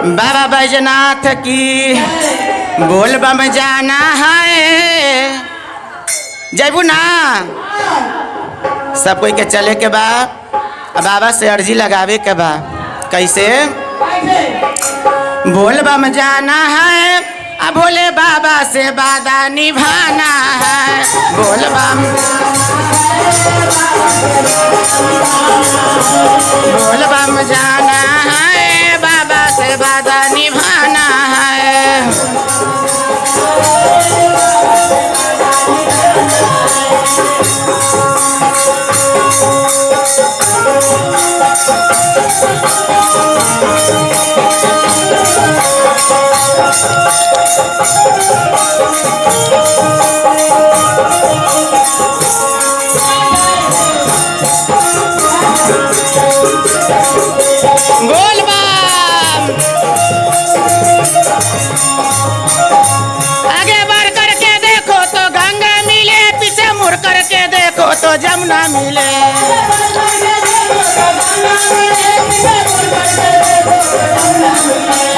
बाबा बैजनाथ की बोल बम जाना है। जयबू ना सब कोई के चले के बाद बाबा से अर्जी लगावे के बाद कैसे बोल बम जाना है। अब भोले बाबा से वादा निभाना है। बोल बम बोल बम जाना है। बाबा से वादा निभाना है। बोल बम आगे बढ़ करके देखो तो गंगा मिले, पीछे मुड़ करके देखो तो जमुना मिले।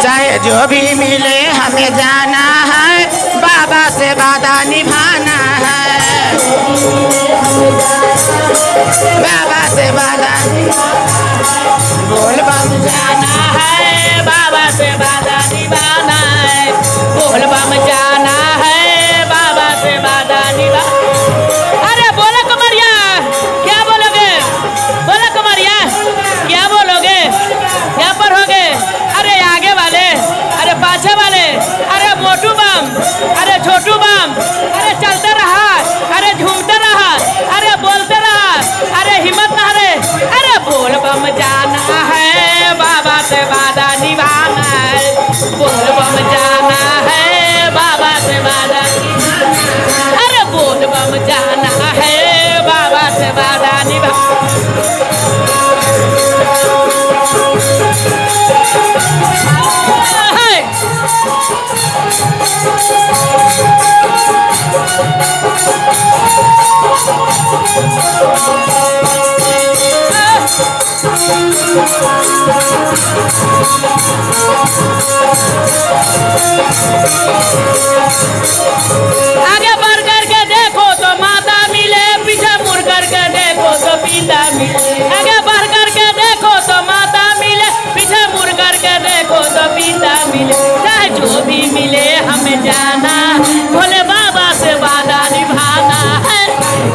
चाहे जो भी मिले हमें जाना है। बाबा से वादा निभाना है। बाबा से वादा बोल बम जाना है। बाबा से वादा निभाना है। बोल बम जाना है। बाबा से वादा निभा। अरे बोलो कमरिया क्या बोलोगे? बोलो कमरिया क्या बोलोगे? क्या पढ़ोगे? अरे आगे वाले, अरे पाछे वाले, अरे मोटू बम, अरे छोटू बम, अरे चलते रहा, अरे झूमते रहा, अरे बोलते रहा, अरे हिम्मत ना हारे। अरे बोल बम जाना है। बाबा से वादा निभाना है। बोल बम जाना है। बाबा से वादा निभाना। अरे बोल बम जाना है। बाबा से वादा आगे बढ़ करके देखो तो माता मिले, पीछे मुड़ करके देखो तो पिता मिले। आगे बढ़ करके देखो तो माता मिले, पीछे मुड़ करके देखो तो पिता मिले। चाहे जो भी मिले हमें जाना, भोले बाबा से वादा निभाना है।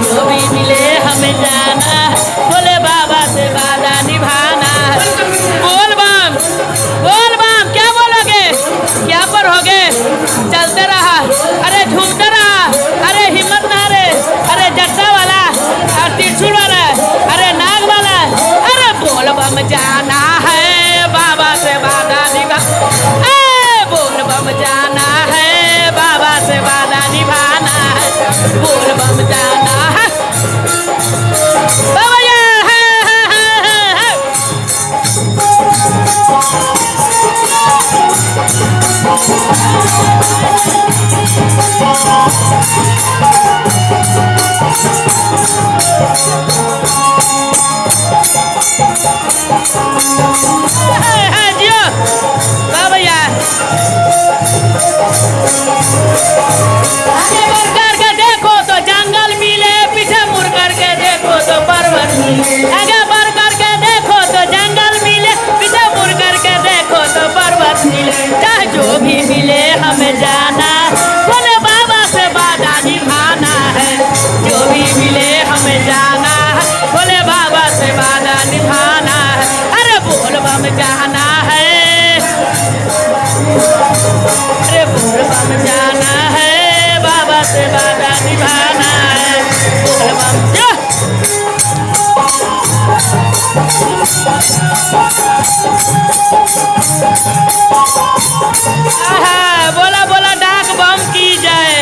जो भी मिले हमें जाना, भोले बाबा से वादा निभाना है। बोल बम क्या बोलोगे? क्या पढ़ोगे? चलते रहा, अरे झूमते रहा, अरे हिम्मत ना रे, अरे जट्टा वाला, त्रिशूल वाला, अरे नाग वाला। अरे बोल बम जाना है। बाबा से वादा निभा। बोल बम जाना है। बाबा से वादा निभाना है। बोल बम जाना है। बाबा जियो भैया आगे बढ़ करके देखो तो जंगल मिले, पीछे मुड़ करके देखो तो पर्वत मिले। आगे बढ़ करके देखो तो जंगल मिले, पीछे मुड़ करके देखो तो पर्वत मिले। चाहे जो भी मिले हमें जाना, भोले बाबा से वादा निभाना है। जो भी मिले हमें जाना है। भोले बाबा से वादा निभाना है। अरे बोल बम जाना है। अरे बोल बम जाना है। बाबा से वादा निभाना है। बोल बम जा। बोला बोला डाक बम की जाए।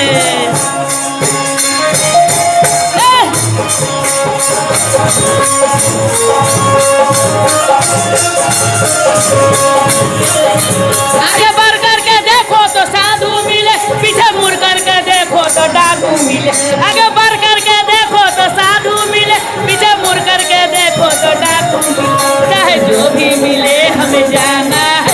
आगे बढ़ करके देखो तो साधु मिले, पीछे मुड़ करके देखो तो डाकू मिले। आगे बढ़ करके देखो तो साधु मिले, पीछे मुड़ करके देखो तो डाकू मिले। चाहे जो भी मिले हमें जाना है।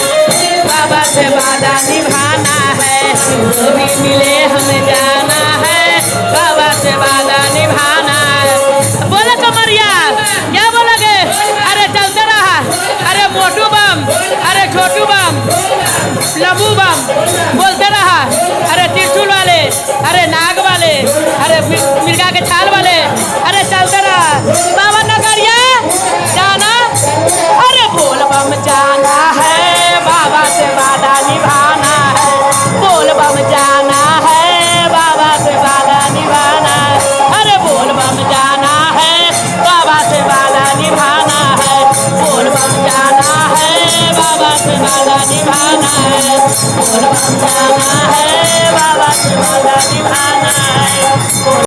भी मिले हमें जाना है, बाबा से वादा निभाना है। बोले कमरिया, क्या बोलोगे? अरे चलते रहा, अरे मोटू बम, अरे छोटू बम, लबू बम, बोलते रहा। अरे त्रिशूल वाले, अरे नाग वाले, अरे मिर्गा के छाल वाले, अरे चलते रहा। बाबा नगरिया जाना, अरे बोल बम जाना है, बाबा से वादा निभाना है। बोल बम जाना है, बाबा से वादा निभाना है। अरे बोल बम जाना है, बाबा से वादा निभाना है। बोल बम जाना है, बाबा से वादा निभाना है। बोल बम जाना है, बाबा से वादा